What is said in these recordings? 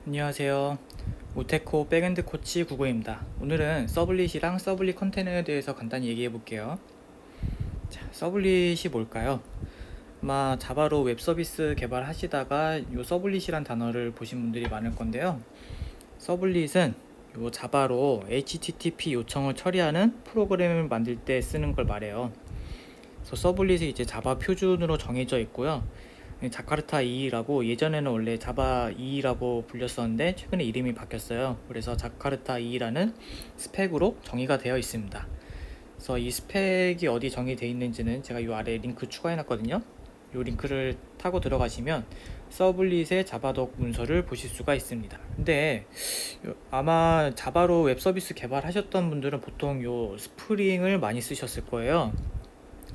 안녕하세요. 모테코 백엔드 코치 구구입니다. 오늘은 서블릿이랑 서블릿 컨테이너에 대해서 간단히 얘기해 볼게요. 자, 서블릿이 뭘까요? 아마 자바로 웹 서비스 개발하시다가 이 서블릿이란 단어를 보신 분들이 많을 건데요. 서블릿은 요 자바로 HTTP 요청을 처리하는 프로그램을 만들 때 쓰는 걸 말해요. 그래서 서블릿이 이제 자바 표준으로 정해져 있고요. 자카르타 2라고 예전에는 원래 자바 2라고 불렸었는데 최근에 이름이 바뀌었어요. 그래서 자카르타 2라는 스펙으로 정의가 되어 있습니다. 그래서 이 스펙이 어디 정의되어 있는지는 제가 이 아래 링크 추가해 놨거든요. 이 링크를 타고 들어가시면 서블릿의 자바독 문서를 보실 수가 있습니다. 근데 아마 자바로 웹 서비스 개발하셨던 분들은 보통 요 스프링을 많이 쓰셨을 거예요.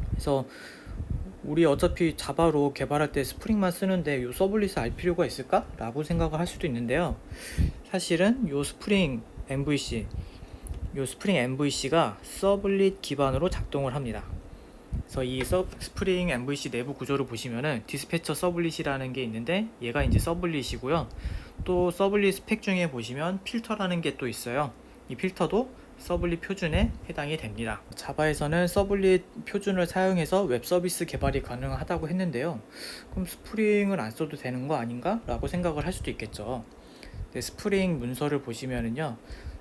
그래서 우리 어차피 자바로 개발할 때 스프링만 쓰는데 요 서블릿을 알 필요가 있을까? 라고 생각을 할 수도 있는데요. 사실은 요 스프링 MVC가 서블릿 기반으로 작동을 합니다. 그래서 이 스프링 MVC 내부 구조를 보시면은 디스패처 서블릿이라는 게 있는데 얘가 이제 서블릿이고요. 또 서블릿 스펙 중에 보시면 필터라는 게 또 있어요. 이 필터도 서블릿 표준에 해당이 됩니다. 자바에서는 서블릿 표준을 사용해서 웹 서비스 개발이 가능하다고 했는데요. 그럼 스프링을 안 써도 되는 거 아닌가? 라고 생각을 할 수도 있겠죠. 스프링 문서를 보시면은요,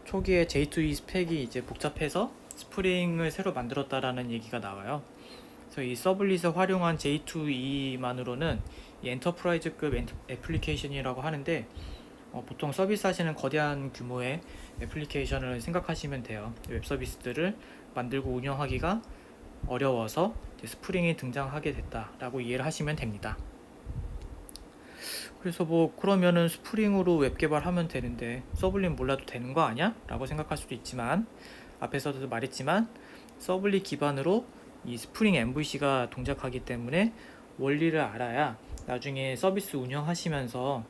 초기에 J2E 스펙이 이제 복잡해서 스프링을 새로 만들었다라는 얘기가 나와요. 그래서 이 서블릿을 활용한 J2E만으로는 이 엔터프라이즈급 애플리케이션이라고 하는데, 보통 서비스 하시는 거대한 규모의 애플리케이션을 생각하시면 돼요. 웹 서비스들을 만들고 운영하기가 어려워서 스프링이 등장하게 됐다라고 이해를 하시면 됩니다. 그래서 그러면은 스프링으로 웹 개발하면 되는데 서블릿 몰라도 되는 거 아니야? 라고 생각할 수도 있지만, 앞에서도 말했지만 서블릿 기반으로 이 스프링 MVC가 동작하기 때문에 원리를 알아야 나중에 서비스 운영하시면서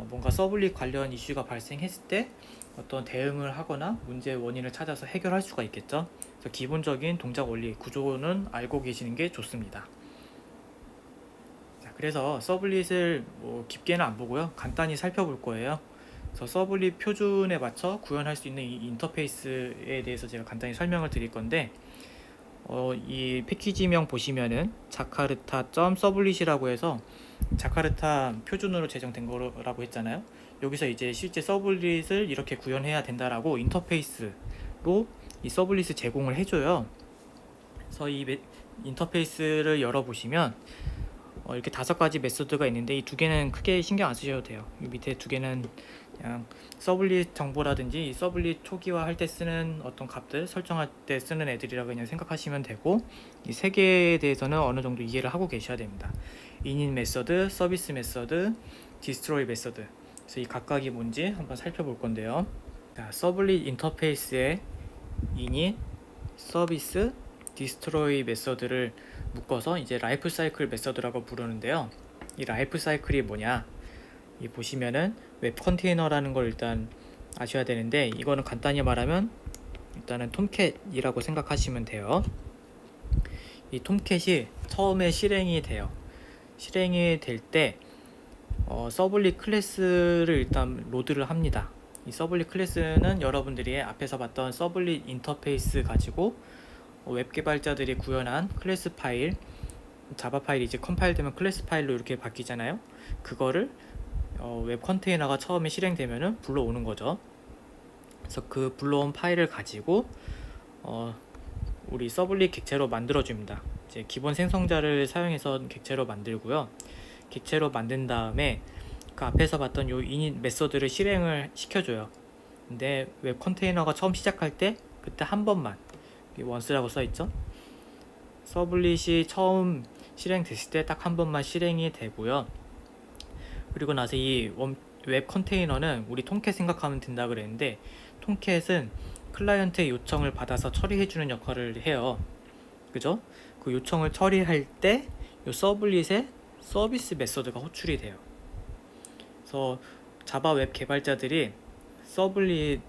뭔가 서블릿 관련 이슈가 발생했을 때 어떤 대응을 하거나 문제의 원인을 찾아서 해결할 수가 있겠죠. 그래서 기본적인 동작 원리 구조는 알고 계시는 게 좋습니다. 자, 그래서 서블릿을 깊게는 안 보고요, 간단히 살펴볼 거예요. 그래서 서블릿 표준에 맞춰 구현할 수 있는 이 인터페이스에 대해서 제가 간단히 설명을 드릴 건데, 이 패키지명 보시면은 자카르타.서블릿이라고 해서 자카르타 표준으로 제정된 거라고 했잖아요. 여기서 이제 실제 서블릿을 이렇게 구현해야 된다라고 인터페이스로 이 서블릿을 제공을 해줘요. 그래서 이 인터페이스를 열어보시면 이렇게 5가지 메소드가 있는데 이 2개는 크게 신경 안 쓰셔도 돼요. 이 밑에 2개는 그냥 서블릿 정보라든지 이 서블릿 초기화 할 때 쓰는 어떤 값들 설정할 때 쓰는 애들이라고 그냥 생각하시면 되고, 이 3개에 대해서는 어느 정도 이해를 하고 계셔야 됩니다. init 메서드, 서비스 메서드, destroy 메서드. 그래서 이 각각이 뭔지 한번 살펴볼 건데요. 자, 서블릿 인터페이스의 init, 서비스, destroy 메서드를 묶어서 이제 라이프 사이클 메서드라고 부르는데요. 이 라이프 사이클이 뭐냐? 이 보시면은 웹 컨테이너라는 걸 일단 아셔야 되는데, 이거는 간단히 말하면 일단은 톰캣이라고 생각하시면 돼요. 이 톰캣이 처음에 실행이 돼요. 실행이 될 때 서블릿 클래스를 일단 로드를 합니다. 이 서블릿 클래스는 여러분들이 앞에서 봤던 서블릿 인터페이스 가지고 웹 개발자들이 구현한 클래스 파일, 자바 파일이 이제 컴파일 되면 클래스 파일로 이렇게 바뀌잖아요. 그거를 웹 컨테이너가 처음에 실행되면은 불러오는 거죠. 그래서 그 불러온 파일을 가지고 우리 서블릿 객체로 만들어줍니다. 이제 기본 생성자를 사용해서 객체로 만들고요. 객체로 만든 다음에 그 앞에서 봤던 요 init 메서드를 실행을 시켜줘요. 근데 웹 컨테이너가 처음 시작할 때 그때 한 번만, once라고 써있죠. 서블릿이 처음 실행됐을 때 딱 한 번만 실행이 되고요. 그리고 나서 이 웹 컨테이너는 우리 톰캣 생각하면 된다 그랬는데, 톰캣은 클라이언트의 요청을 받아서 처리해주는 역할을 해요. 그죠? 그 요청을 처리할 때 이 서블릿에 서비스 메서드가 호출이 돼요. 그래서 자바 웹 개발자들이 서블릿을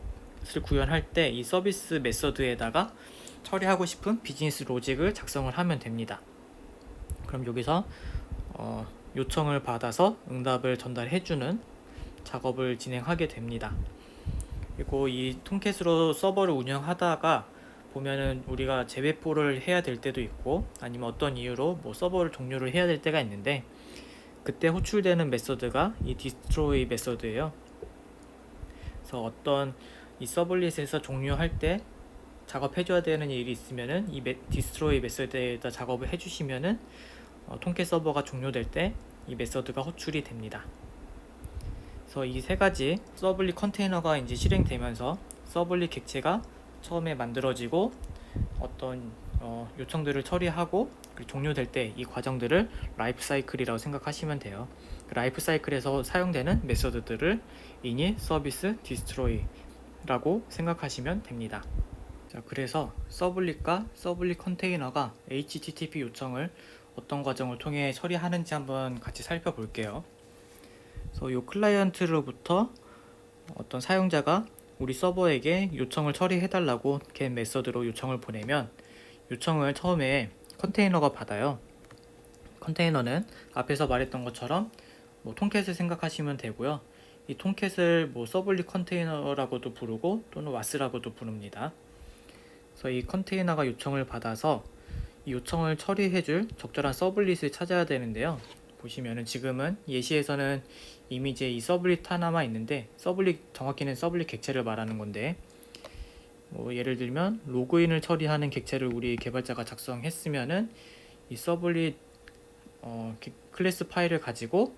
구현할 때 이 서비스 메서드에다가 처리하고 싶은 비즈니스 로직을 작성을 하면 됩니다. 그럼 여기서 요청을 받아서 응답을 전달해주는 작업을 진행하게 됩니다. 그리고 이 톰캣으로 서버를 운영하다가 보면은 우리가 재배포를 해야 될 때도 있고 아니면 어떤 이유로 뭐 서버를 종료를 해야 될 때가 있는데, 그때 호출되는 메서드가 이 destroy 메서드예요. 그래서 어떤 이 서블릿에서 종료할 때 작업해줘야 되는 일이 있으면은 이 destroy 메서드에다 작업을 해주시면은 톰캣 서버가 종료될 때 이 메서드가 호출이 됩니다. 그래서 이 세 가지 서블릿 컨테이너가 이제 실행되면서 서블릿 객체가 처음에 만들어지고 어떤 요청들을 처리하고 종료될 때 이 과정들을 라이프 사이클이라고 생각하시면 돼요. 그 라이프 사이클에서 사용되는 메서드들을 init, service, destroy라고 생각하시면 됩니다. 자, 그래서 서블릿과 서블릿 컨테이너가 HTTP 요청을 어떤 과정을 통해 처리하는지 한번 같이 살펴볼게요. 그래서 이 클라이언트로부터 어떤 사용자가 우리 서버에게 요청을 처리해달라고 get 메서드로 요청을 보내면 요청을 처음에 컨테이너가 받아요. 컨테이너는 앞에서 말했던 것처럼 뭐 톰캣을 생각하시면 되고요. 이 톰캣을 뭐 서블릿 컨테이너라고도 부르고 또는 와스라고도 부릅니다. 그래서 이 컨테이너가 요청을 받아서 이 요청을 처리해줄 적절한 서블릿을 찾아야 되는데요. 보시면은 지금은 예시에서는 이미 이제 이 서블릿 하나만 있는데, 서블릿 정확히는 서블릿 객체를 말하는 건데, 뭐 예를 들면 로그인을 처리하는 객체를 우리 개발자가 작성했으면은 이 서블릿 클래스 파일을 가지고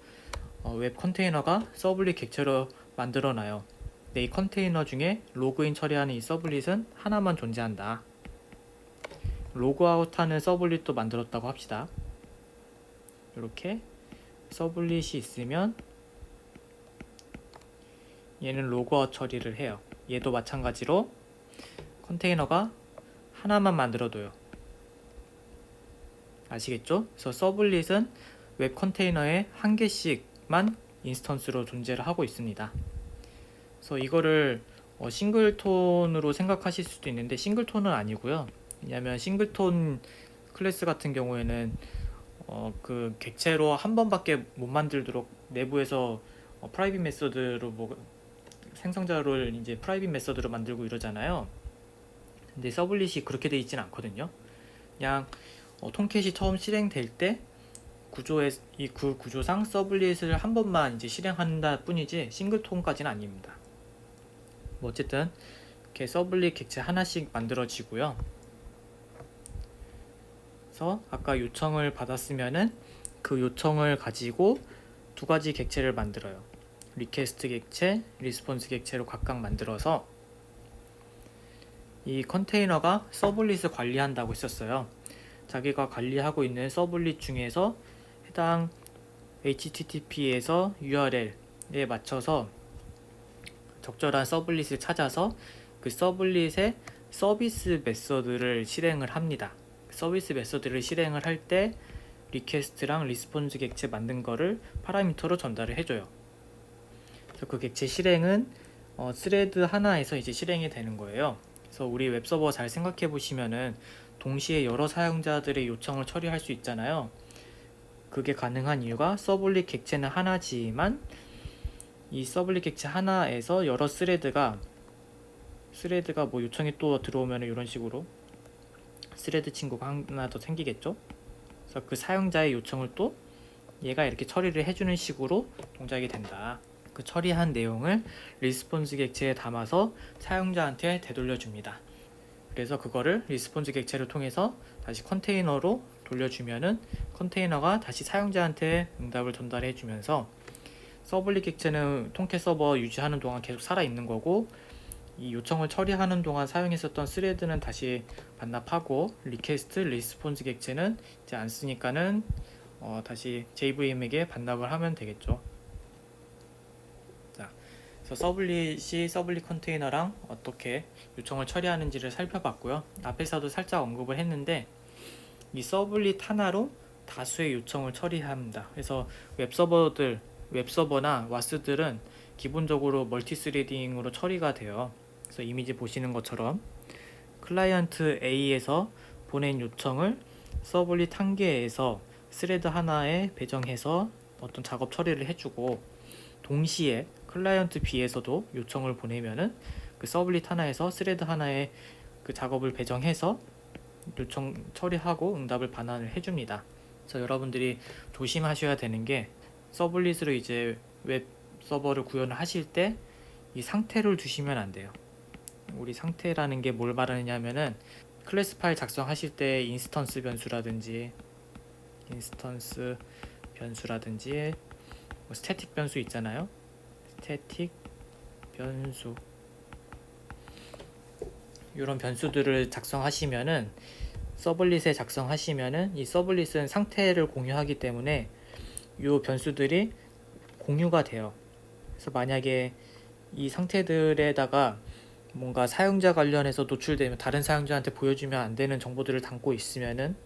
웹 컨테이너가 서블릿 객체로 만들어놔요. 근데 이 컨테이너 중에 로그인 처리하는 이 서블릿은 하나만 존재한다. 로그아웃하는 서블릿도 만들었다고 합시다. 이렇게 서블릿이 있으면 얘는 로그아웃 처리를 해요. 얘도 마찬가지로 컨테이너가 하나만 만들어둬요. 아시겠죠? 그래서 서블릿은 웹 컨테이너에 한 개씩만 인스턴스로 존재를 하고 있습니다. 그래서 이거를 싱글톤으로 생각하실 수도 있는데 싱글톤은 아니고요. 왜냐하면 싱글톤 클래스 같은 경우에는 그 객체로 한 번밖에 못 만들도록 내부에서 프라이빗 메서드로 뭐 생성자를 이제 프라이빗 메서드로 만들고 이러잖아요. 근데 서블릿이 그렇게 돼 있진 않거든요. 그냥 톰캣이 처음 실행될 때 그 구조상 서블릿을 한 번만 이제 실행한다 뿐이지 싱글톤까지는 아닙니다. 뭐 어쨌든 이렇게 서블릿 객체 하나씩 만들어지고요. 그래서 아까 요청을 받았으면은 그 요청을 가지고 두 가지 객체를 만들어요. 리퀘스트 객체, 리스폰스 객체로 각각 만들어서 이 컨테이너가 서블릿을 관리한다고 했었어요. 자기가 관리하고 있는 서블릿 중에서 해당 HTTP에서 URL에 맞춰서 적절한 서블릿을 찾아서 그 서블릿의 서비스 메서드를 실행을 합니다. 서비스 메서드를 실행을 할 때 리퀘스트랑 리스폰스 객체 만든 거를 파라미터로 전달을 해줘요. 그래서 그 객체 실행은 스레드 하나에서 이제 실행이 되는 거예요. 그래서 우리 웹서버 잘 생각해 보시면은 동시에 여러 사용자들의 요청을 처리할 수 있잖아요. 그게 가능한 이유가 서블릿 객체는 하나지만 이 서블릿 객체 하나에서 여러 스레드가 뭐 요청이 또 들어오면 이런 식으로 스레드 친구가 하나 더 생기겠죠. 그래서 그 사용자의 요청을 또 얘가 이렇게 처리를 해주는 식으로 동작이 된다. 그 처리한 내용을 리스폰스 객체에 담아서 사용자한테 되돌려줍니다. 그래서 그거를 리스폰스 객체를 통해서 다시 컨테이너로 돌려주면은 컨테이너가 다시 사용자한테 응답을 전달해 주면서 서블릿 객체는 톰캣 서버 유지하는 동안 계속 살아있는 거고, 이 요청을 처리하는 동안 사용했었던 스레드는 다시 반납하고, 리퀘스트, 리스폰스 객체는 이제 안 쓰니까는 다시 JVM에게 반납을 하면 되겠죠. 자, 그래서 서블릿이 서블릿 컨테이너랑 어떻게 요청을 처리하는지를 살펴봤고요. 앞에서도 살짝 언급을 했는데 이 서블릿 하나로 다수의 요청을 처리합니다. 그래서 웹서버나 와스들은 기본적으로 멀티스레딩으로 처리가 돼요. 그래서 이미지 보시는 것처럼 클라이언트 A에서 보낸 요청을 서블릿 한 개에서 스레드 하나에 배정해서 어떤 작업 처리를 해주고, 동시에 클라이언트 B에서도 요청을 보내면은 그 서블릿 하나에서 스레드 하나에 그 작업을 배정해서 요청 처리하고 응답을 반환을 해줍니다. 그래서 여러분들이 조심하셔야 되는 게 서블릿으로 이제 웹 서버를 구현을 하실 때 이 상태를 두시면 안 돼요. 우리 상태라는 게 뭘 말하느냐면은 클래스 파일 작성하실 때 인스턴스 변수라든지 뭐 스태틱 변수 있잖아요. 스태틱 변수 이런 변수들을 작성하시면은 서블릿에 작성하시면은 이 서블릿은 상태를 공유하기 때문에 이 변수들이 공유가 돼요. 그래서 만약에 이 상태들에다가 뭔가 사용자 관련해서 노출되면 다른 사용자한테 보여주면 안 되는 정보들을 담고 있으면은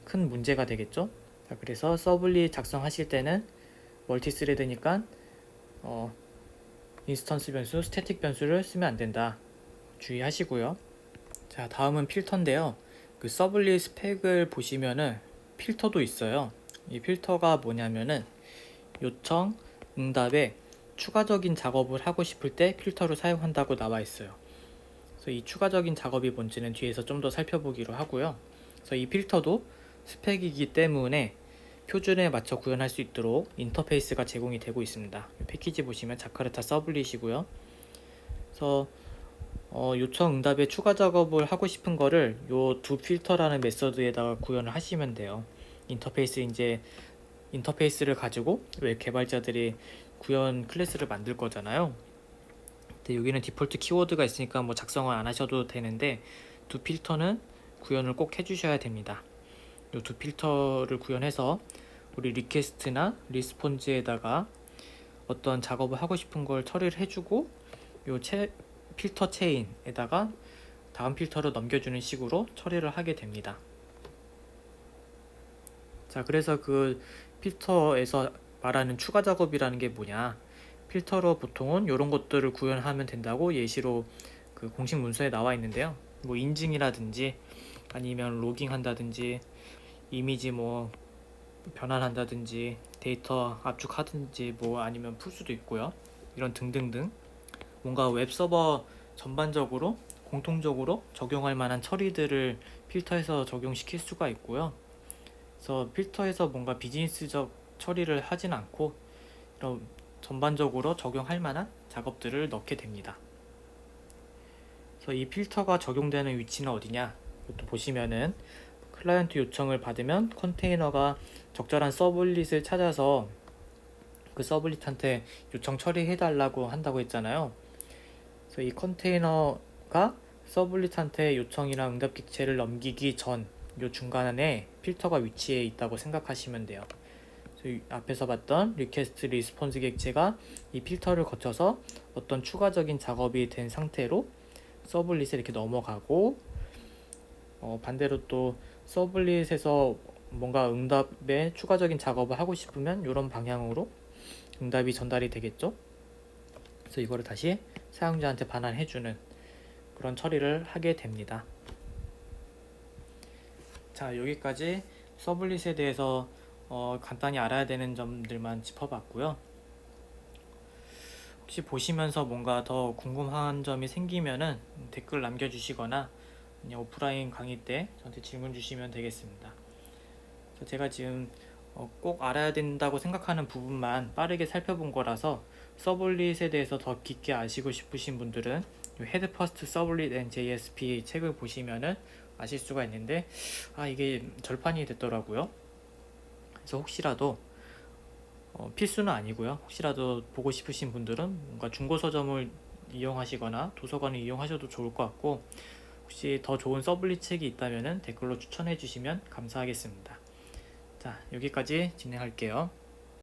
큰 문제가 되겠죠. 자, 그래서 서블릿 작성하실 때는 멀티스레드니까 인스턴스 변수, 스태틱 변수를 쓰면 안 된다. 주의하시고요. 자, 다음은 필터인데요. 그 서블릿 스펙을 보시면은 필터도 있어요. 이 필터가 뭐냐면은 요청, 응답에 추가적인 작업을 하고 싶을 때 필터를 사용한다고 나와 있어요. 그래서 이 추가적인 작업이 뭔지는 뒤에서 좀 더 살펴보기로 하고요. 그래서 이 필터도 스펙이기 때문에 표준에 맞춰 구현할 수 있도록 인터페이스가 제공이 되고 있습니다. 패키지 보시면 자카르타 서블릿이고요. 그래서 요청 응답에 추가 작업을 하고 싶은 거를 요 두 필터라는 메서드에다가 구현을 하시면 돼요. 인터페이스를 가지고 웹 개발자들이 구현 클래스를 만들 거잖아요. 근데 여기는 디폴트 키워드가 있으니까 뭐 작성을 안 하셔도 되는데 두 필터는 구현을 꼭 해주셔야 됩니다. 이 두 필터를 구현해서 우리 리퀘스트나 리스폰즈에다가 어떤 작업을 하고 싶은 걸 처리를 해주고 요 필터 체인에다가 다음 필터로 넘겨주는 식으로 처리를 하게 됩니다. 자, 그래서 그 필터에서 말하는 추가 작업이라는 게 뭐냐, 필터로 보통은 이런 것들을 구현하면 된다고 예시로 그 공식 문서에 나와 있는데요. 뭐 인증이라든지 아니면 로깅 한다든지 이미지 뭐 변환한다든지 데이터 압축하든지 뭐 아니면 풀 수도 있고요. 이런 등등등 뭔가 웹 서버 전반적으로 공통적으로 적용할 만한 처리들을 필터에서 적용시킬 수가 있고요. 그래서 필터에서 뭔가 비즈니스적 처리를 하진 않고 이런 전반적으로 적용할 만한 작업들을 넣게 됩니다. 그래서 이 필터가 적용되는 위치는 어디냐, 이것도 보시면은 클라이언트 요청을 받으면 컨테이너가 적절한 서블릿을 찾아서 그 서블릿한테 요청 처리해달라고 한다고 했잖아요. 그래서 이 컨테이너가 서블릿한테 요청이나 응답 객체를 넘기기 전 요 중간에 필터가 위치해 있다고 생각하시면 돼요. 앞에서 봤던 리퀘스트 리스폰스 객체가 이 필터를 거쳐서 어떤 추가적인 작업이 된 상태로 서블릿에 이렇게 넘어가고, 반대로 또 서블릿에서 뭔가 응답에 추가적인 작업을 하고 싶으면 이런 방향으로 응답이 전달이 되겠죠. 그래서 이거를 다시 사용자한테 반환해주는 그런 처리를 하게 됩니다. 자, 여기까지 서블릿에 대해서 간단히 알아야 되는 점들만 짚어봤고요. 혹시 보시면서 뭔가 더 궁금한 점이 생기면은 댓글 남겨주시거나 그냥 오프라인 강의 때 저한테 질문 주시면 되겠습니다. 제가 지금 꼭 알아야 된다고 생각하는 부분만 빠르게 살펴본 거라서 서블릿에 대해서 더 깊게 아시고 싶으신 분들은 헤드 퍼스트 서블릿 앤 JSP 책을 보시면은 아실 수가 있는데 이게 절판이 됐더라고요. 그래서 혹시라도 필수는 아니고요. 혹시라도 보고 싶으신 분들은 뭔가 중고 서점을 이용하시거나 도서관을 이용하셔도 좋을 것 같고, 혹시 더 좋은 서블릿 책이 있다면 댓글로 추천해 주시면 감사하겠습니다. 자, 여기까지 진행할게요.